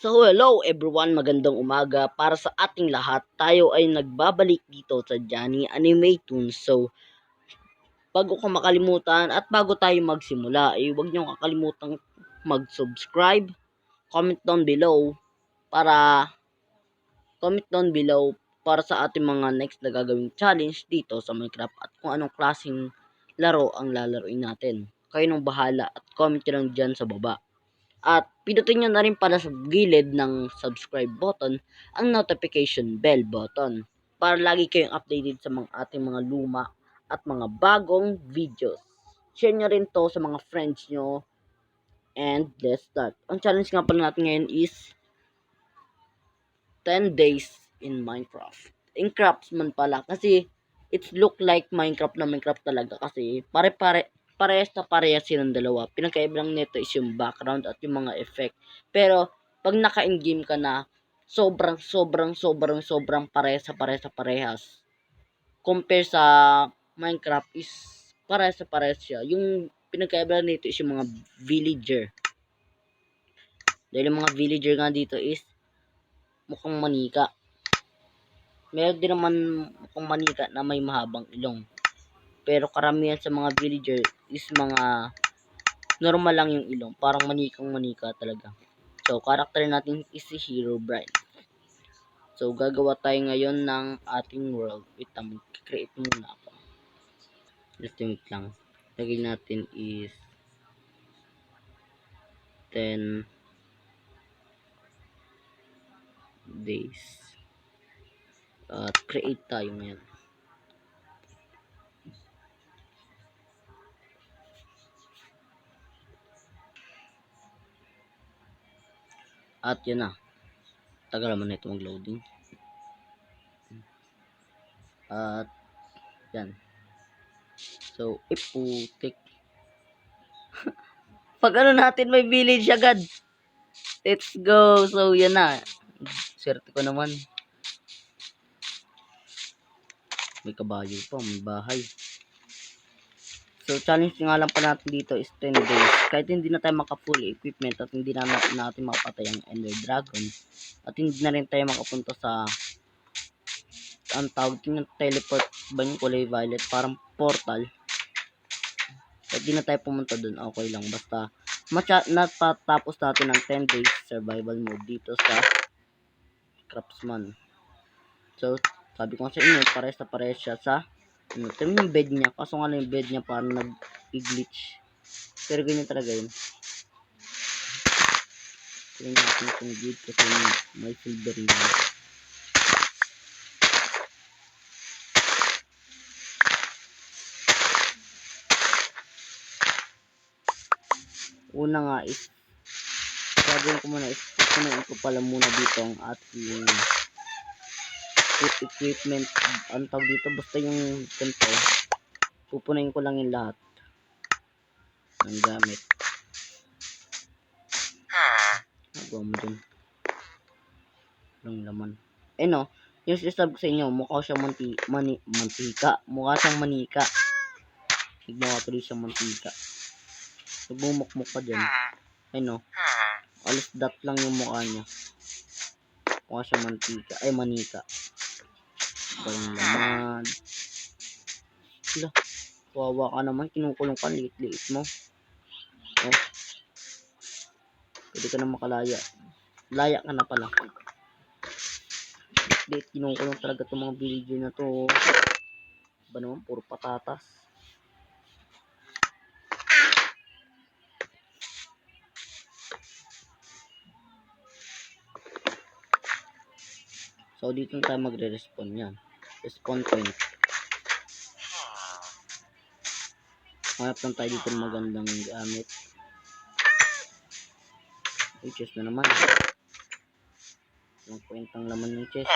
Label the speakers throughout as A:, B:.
A: So hello everyone, magandang umaga para sa ating lahat. Tayo ay nagbabalik dito sa Johnny Anime Toons. So bago ko makalimutan at bago tayo magsimula, huwag niyo kakalimutang mag-subscribe, comment down below para comment down below para sa ating mga next na gagawing challenge dito sa Minecraft at kung anong klaseng laro ang lalaroin natin. Kayo nang bahala at comment nyo lang dyan sa baba. At pindutin nyo na rin pala sa gilid ng subscribe button ang notification bell button para lagi kayong updated sa mga ating mga luma at mga bagong videos. Share nyo rin to sa mga friends nyo and let's start. Ang challenge nga pala natin ngayon is 10 days in Minecraft. In Craftsman pala kasi it look like Minecraft na Minecraft talaga kasi parehas na parehas silang dalawa. Pinagkaiba lang nito is yung background at yung mga effect. Pero pag naka-in-game ka na, sobrang parehas. Compare sa Minecraft is parehas siya. Yung pinagkaiba lang nito is yung mga villager. Dahil yung mga villager nga dito is mukhang manika. Meron din naman mukhang manika na may mahabang ilong. Pero karamihan sa mga villager is mga normal lang yung ilong. Parang manika talaga. So, karakter natin is si Herobrine. So, gagawa tayo ngayon ng ating world. Wait lang, create muna ako. Just wait lang. Lagay natin is 10 days. At create tayo ngayon. At yun na. Tagal naman na ito mag-loading. At yan. So, iputik. Pag ano natin may village agad. Let's go. So, yan na. Swerte ko naman. May kabayo pa. May bahay. So, challenge nga lang pa natin dito is 10 days. Kahit hindi na tayo maka-full equipment at hindi na natin mapatay ang Ender Dragon. At hindi na rin tayo makapunta sa ang tawag ng teleport ba yung kulay violet? Parang portal. Kahit hindi na tayo pumunta dun, okay lang. Basta natapos natin ang 10 days survival mode dito sa Craftsman. So, sabi ko sa inyo, parehas siya sa ito yung bed niya. Kaso nga lang yung bed niya parang nag-glitch. Pero ganyan talaga yun. Tingnan natin itong grid kasi may silver ring. Una nga is gagawin ko muna is pupunuin ko pala muna dito ang ating equipment. Ang tawag dito basta yung ganito. Pupunuin ko lang yung lahat ng gamit. Nagawa mo dun. Walang laman. Eh no, yung sinasabi ko sa inyo, mukha siyang mantika. Mukha siyang manika. Mukha tuloy siyang mantika. Pag bumukmuk ka dyan, ay no, alas dot lang yung mukha niya. Mukha siyang mantika. Ay, manika. Walang laman. Sila, kawawa ka naman. Kinukulong ka, liit-liit mo. Oh. Pwede ka na makalaya. Laya ka na pala. Liit, kinukulong talaga itong mga villager na to. Ba naman, puro patatas. So, dito na tayo magre-respawn yan. Respawn point. Hanap lang tayo dito ng magandang gamit. Ay, chest na naman. Ang kwentang laman ng chest.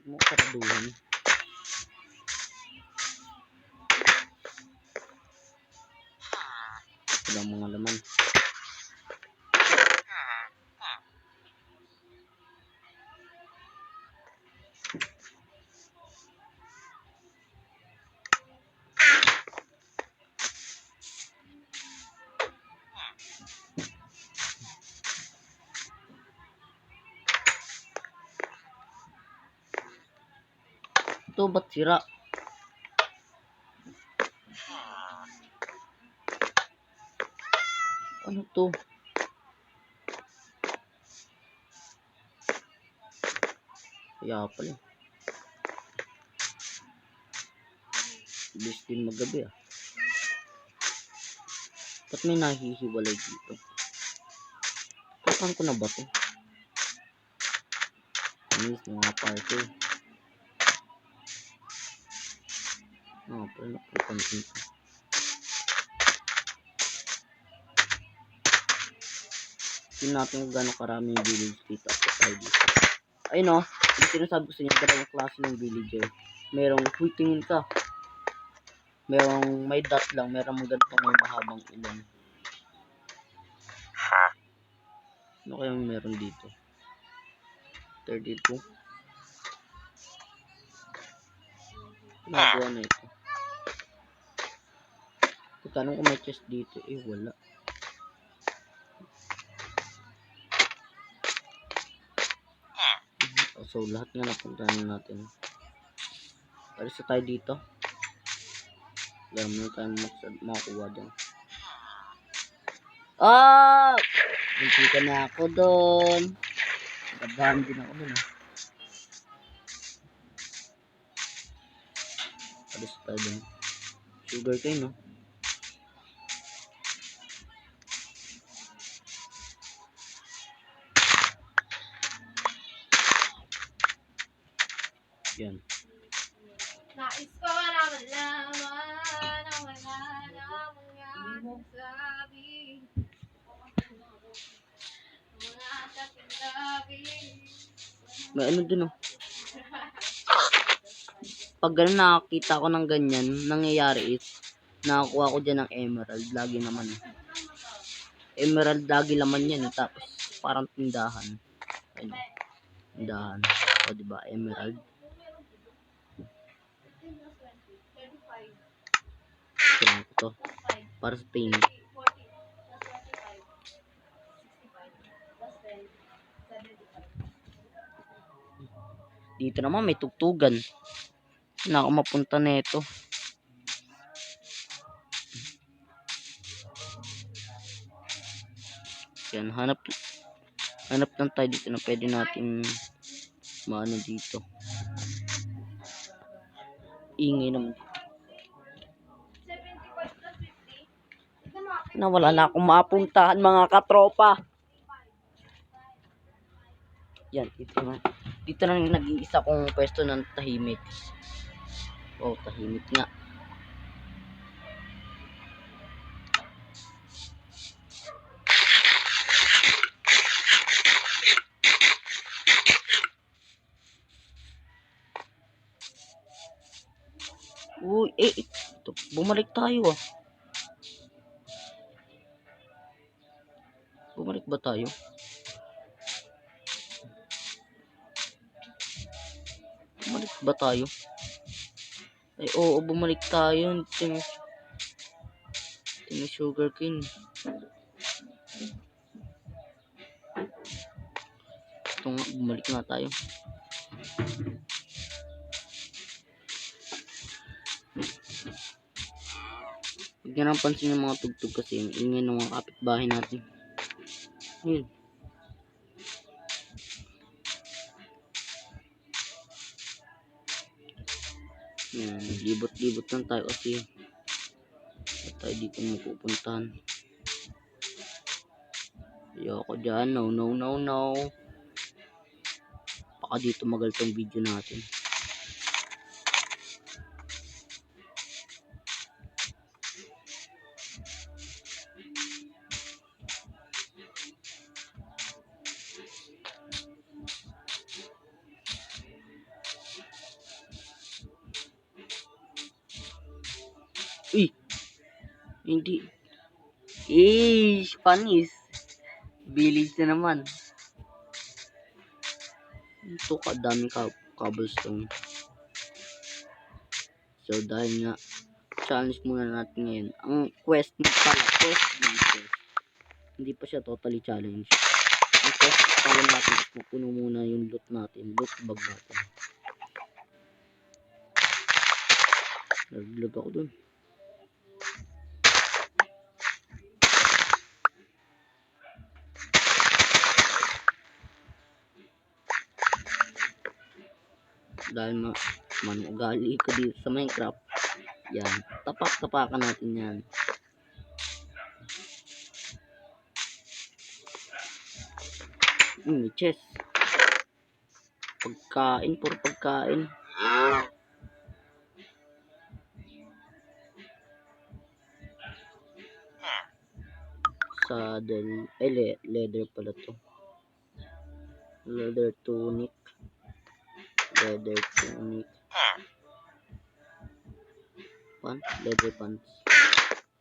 A: Mo karaduhan. Ilang mga laman. Ito, ba't sira? Ano to? Kaya pala. Bilis din magabi ah. Ba't may nahihiwalay dito? Kapan ko na ba to? Anis mga parte. Pala napuntan dito. Tingnan natin kung gano'ng karaming village dito ako tayo dito. Ayun o, yung sinasabi ko sa inyo, dalawang klase ng villager. Merong, tingin ka. Merong may dot lang, merong ganitong may mahabang ilong. Ano kayang meron dito? 32. Nagawa na ito. Tanong ko may chest dito, wala. So lahat nga napuntahan natin. Alis na tayo dito. Wala mo tayo makakuha dyan. Hindi ka na ako doon. Nagabahan din ako doon. Alis tayo doon. Sugar cane, no? Yan.
B: Nais ko na malaman na wala namang sabi. Mga dating gabi.
A: May ano dun, oh. Pag ganun nakakita ko ng ganyan, nangyayari is, nakakuha ko dyan ng emerald. Lagi naman. Emerald lagi laman yan. Tapos, parang tindahan. Ayun. Tindahan. O, diba? Emerald. Kailangan ko to. Para sa tingin. Dito naman may tugtugan. Na ako mapunta nito. Yan, hanap lang tayo dito na pwede natin maano dito. Ingay naman. Wala na akong mapuntahan mga katropa. Yan, dito na nag-iisa kong pwesto ng tahimik. Oh, tahimik nga. Uy, ito, bumalik tayo ah. Bumalik ba tayo? Bumalik ba tayo? Ay, oo, bumalik tayo. Ting sugar cane. Ito nga, bumalik nga tayo. Huwag nyo nang pansin yung mga tugtog kasi yung ingay ng mga kapitbahay natin. Yun. Yan, libot-libot lang tayo kasi at tayo dito mapupuntahan. Ayoko dyan, no. Baka dito magal tong video natin. Uy! Hindi. Panis. Village na naman. Ito kadaming cobblestone. So dahil nga challenge muna natin ngayon. Ang quest pala, quest dito. Hindi pa siya totally challenge. Ang quest pala natin is mapuno muna yung loot natin. Loot bag natin. Naglag ako dun. Dahil manugali ko dito sa Minecraft. Yan. Tapak-tapakan natin yan. May chest. Pagkain, puro pagkain. Saddle. Ay, leather pala to. Leather tunic. Leather tunic. Pants. Leather pants.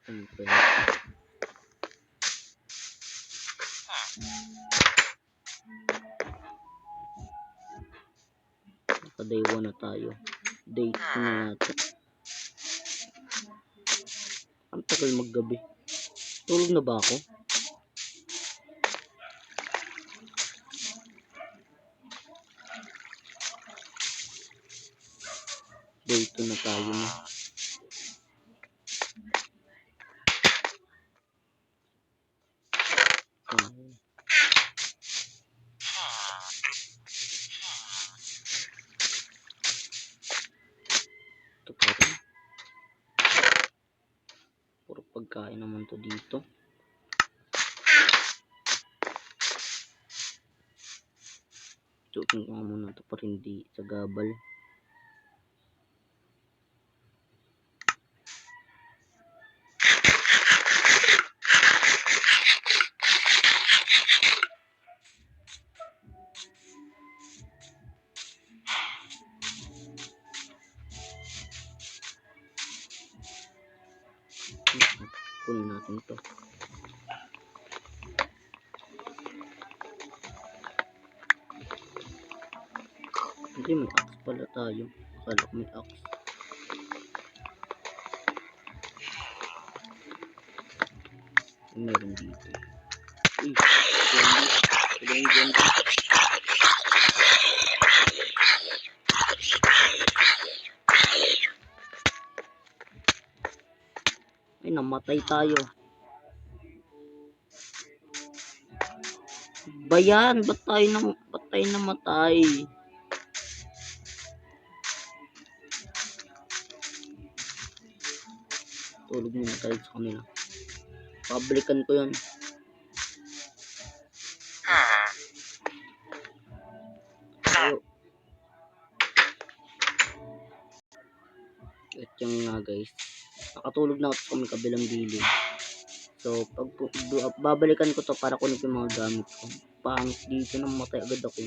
A: Okay. Day 1 na tayo. Day 2 na natin. Ang tagal maggabi. Tulog na ba ako? Day 2 na tayo na. Ito pa rin. Puro pagkain naman to dito. Choking ko muna ito para hindi sa gabal. Kunin natin ito. Hindi, may axe pala tayo. Akala ko may axe. Meron dito. Uy, ganda. Ay, namatay tayo. Bayan, ba't tayo namatay? Tulog muna tayo sa kanila. Pabalikan ko yan. At yung nga guys, nakatulog na ako sa may kabilang dilim. So, babalikan ko to para kunin ko yung mga gamit ko. Pangit dito, namatay agad ako.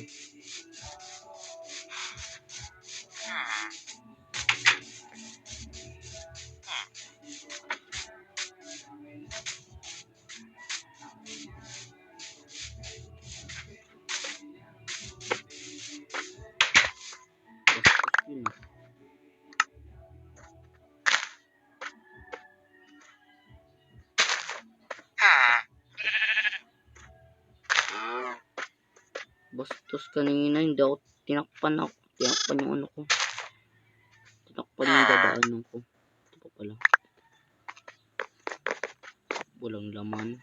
A: Bastos kanina, hindi ako tinakpan yung ano ko. Tinakpan yung dadaanan ko. Ito pa pala. Walang laman.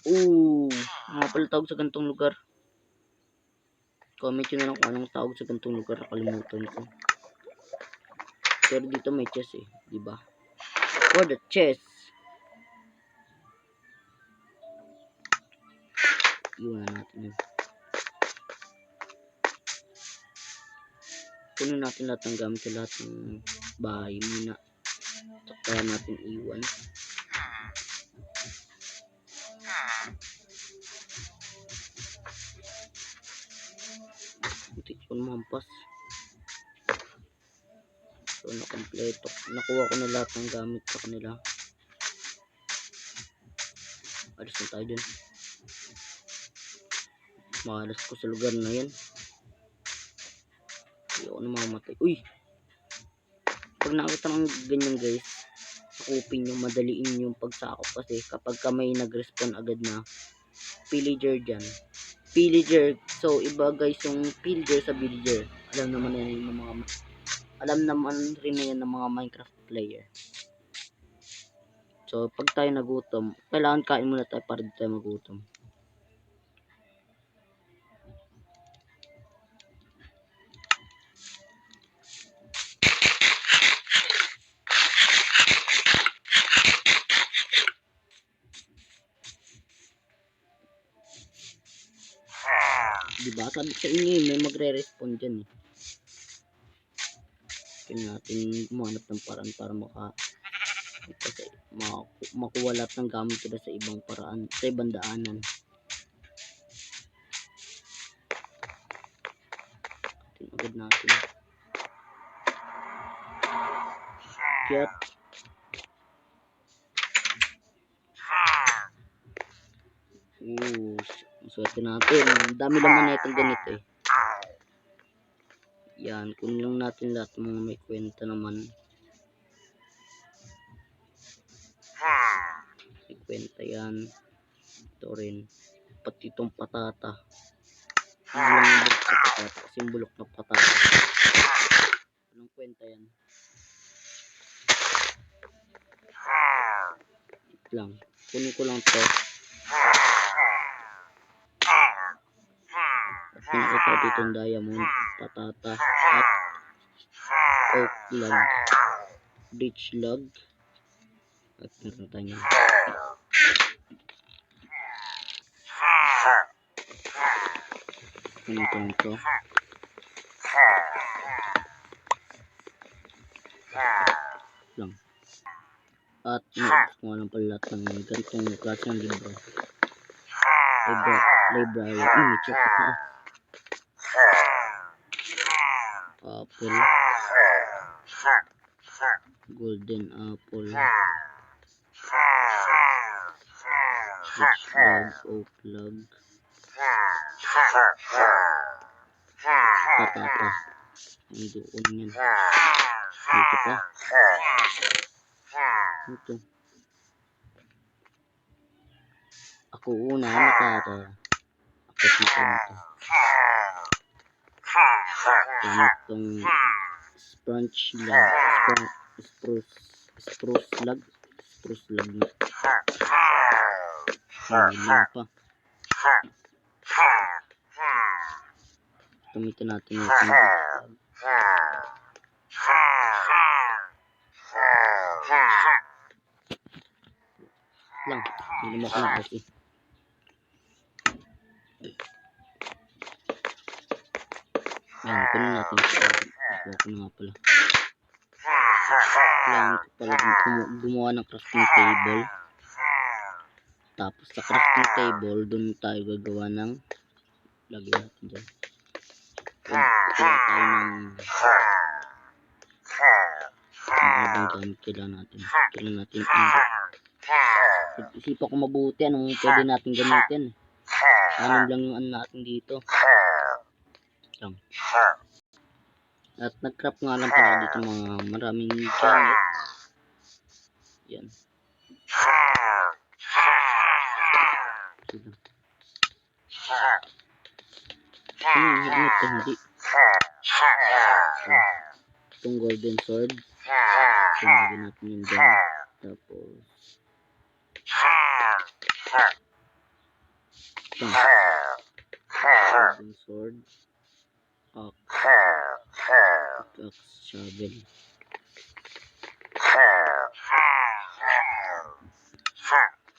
A: Mga pala tawag sa gantong lugar. Comment nyo na lang kung anong tawag sa gantong lugar. Nakalimutan ko. Pero dito may chest eh, diba? For the chest. Iwan natin yun. Kunin natin lahat ng gamit sa lahat ng bahay muna. Saka natin iwan. Buti ko mampas. So nakompleto. Nakuha ko na lahat ng gamit sa kanila. Alis na tayo dun. Malas ko sa lugar na yan. Hindi ako namamatay. Uy! Pag nakita ng ganyan guys, sakupin nyo, madaliin yung pagsakop kasi kapag ka may nag-respawn agad na villager dyan, Pillager. So, iba guys yung pillager sa villager. Alam naman yan ng mga alam naman rin na yan ng mga Minecraft player. So, pag tayo nagutom, kailangan kain muna tayo para di tayo magutom. Diba? Sabi sa inyo, may magre-respond dyan eh. Kaya natin gumanap ng paraan para makuha lahat ng gamit nila sa ibang paraan, sa ibang daanan. Tinagad natin. Kaya swerte natin. Ang dami naman na itong ganito eh. Yan, kunin lang natin lahat ng mga may kwenta naman. May kwenta yan. Ito rin. Pati itong patata. Hindi lang yung bulok sa patata. Kasi yung bulok na patata. Anong kwenta yan? Wait lang. Kunin ko lang to. At pinakita dito yung diamond, patata, at oak log, beach log, at meron tayo. Kunin ko lang to. Lang. At gusto ko lang pala lahat ng ganitong klase ng libro. Library. May check ko pa. Apple. Golden apple. Beach log, oak log. Patata. Ang doon yan. Dito pa. Ito. Ako una nakata. Ako dito nito. Itong spruce log. Spruce log na. Hindi pa. Gamitin natin ito. Lang. Hindi mo ko na kasi. Yan, kunin natin ito. Ito ako na nga pala. Kailangan ko pala gumawa ng crafting table. Tapos sa crafting table, dun tayo gagawa ng lagyan natin dyan. Kaya tayo ng ibang gamit kailangan natin. Kailangan natin isipan ko mabuti anong pwede natin gamitin. Anong lang yung ano natin dito. Lang. At nag-craft nga lang pala dito mga maraming gamit. Yan. Hindi. Itong golden sword. Lagyan natin yun dyan. Tapos ito. Golden sword. Axe, shovel.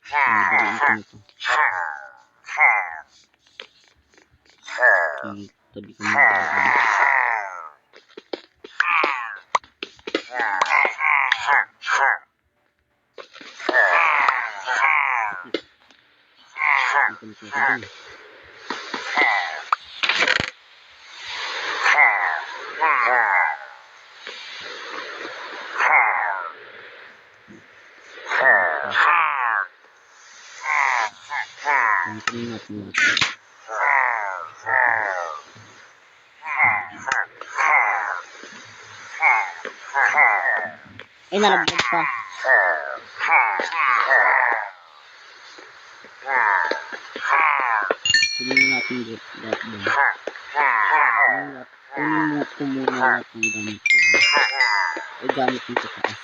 A: Madaliin ko nito. Tabi ko na. Ay, nalagdag pa. Kunin natin lahat doon. Kunin mo ko muna lahat ng gamit ko doon. Ay, gamit mo sa taas.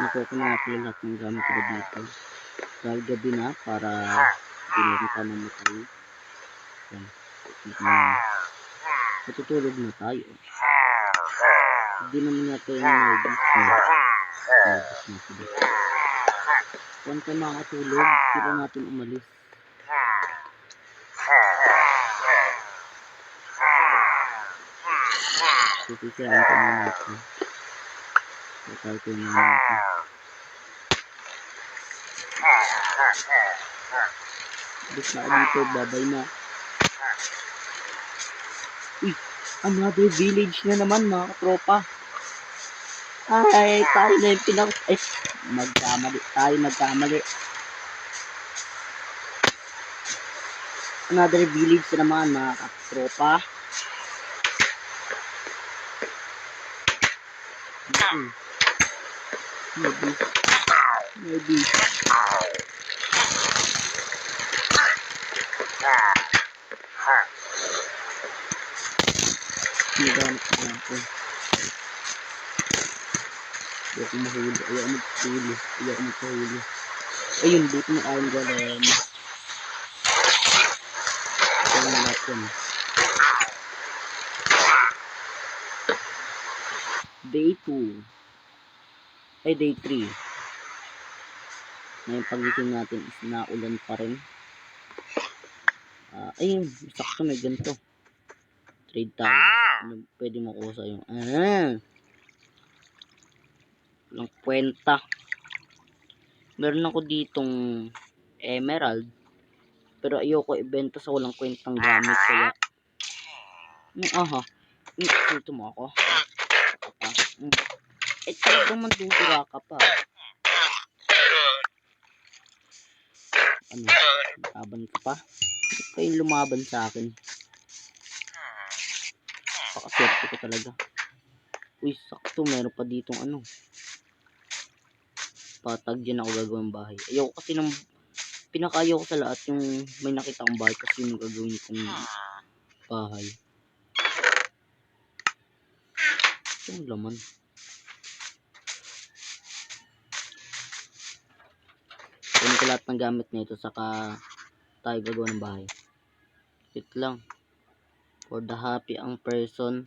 A: Nakuha natin lahat ng gamit ko dito. Dahil gabi na para hindi na rin tayo mamatay. Yan. Matutulog na tayo. Hindi naman natin nervous na. Nervous na sila. Kung tayo makatulog, sila natin umalis. Sisiraan ko muna ito. Patay ko muna ito. Alis na dito, babay na. Uy, another village na naman mga katropa. Ay, tayo na yung nagkamali. Another village na naman mga katropa. Maybe. Nagamit ko lang po. Ayaw ko mahuli. Ayaw ko magpahuli. Ayun, buti na ayong galang. Ito na natin. Day 2. Ay, day 3. Ngayon pagising natin is naulan pa rin. Ayun, sakto may ganito. Trade tayo. Ano pwede makuha sa'yo? Walang kwenta. Meron ako ditong emerald. Pero ayoko ibenta sa walang kwentang gamit. Kaya, ito mo ako. Talagang mandudura ka pa. Ano? Laban ka pa? Kayong lumaban sa akin. Pakaswerte ko talaga. Uy, sakto. Meron pa ditong patag dyan ako gagawin bahay. Ayoko kasi nang pinakayaw ko sa lahat yung may nakita akong bahay kasi yung gagawin kong bahay. Ito yung laman. Kunin ko lahat ng gamit nito saka tayo gagawa ng bahay. Wait lang. For the happy ang person.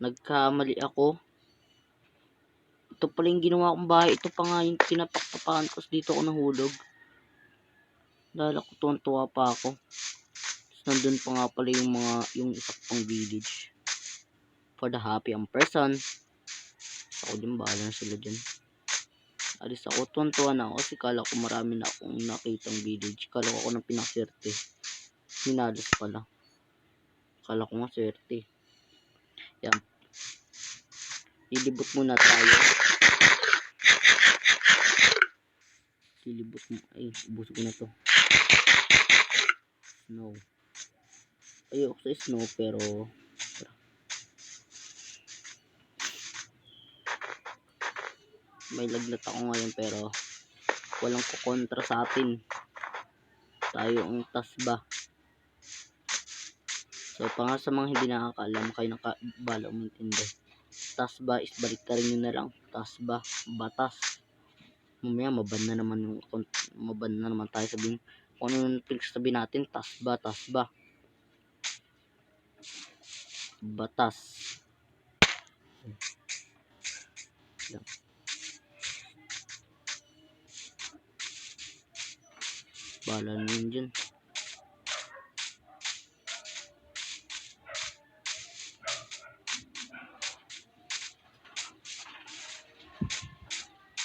A: Nagkamali ako. Ito pala yung ginawa kong bahay. Ito pa nga yung pinapaktapakan ko. Dito ako nahulog. Dahil ako tuwan-tuwa pa ako. Tapos nandun pa nga pala yung isa pang village. For the happy ang person. Ako din, bahala na sila dyan. Alis ako, tuwan-tuwa na ako kasi kala ko marami na akong nakitang village. Kala ko ako ng pinaswerte. Hinalos pala. Kala ko nga swerte. Yan. Lilibot muna tayo. Lilibot mo. Ay, ubus ko na to. Snow. Ayoko sa snow pero may laglat ako ngayon pero walang kukontra sa atin. Tayo ang tasba. So, pa nga sa mga hindi nakakaalam, kayo nakabala umintindi. Tasba is balik ka rin yun na lang. Tasba, batas. Mamaya maban na naman tayo sabihin. Kung ano yung pinagsasabi natin, tasba. Batas. Yan. Bala na yun dyan.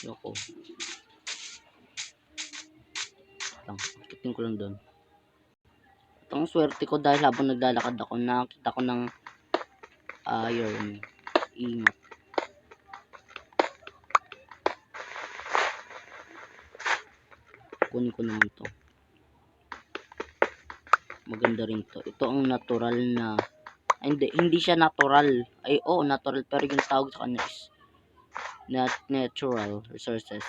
A: Yoko. Akitin ko lang doon. Ito ang swerte ko dahil habang naglalakad ako, nakakita ko ng iron. Ingat. Kunin ko naman to. Maganda rin to. Ito ang natural na hindi siya natural. Ay, natural pero yung tawag sa kanya is natural resources.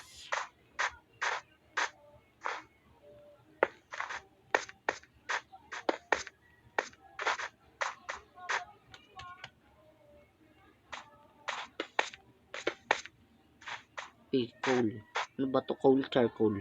A: Coal. Ano ba to? Coal, charcoal.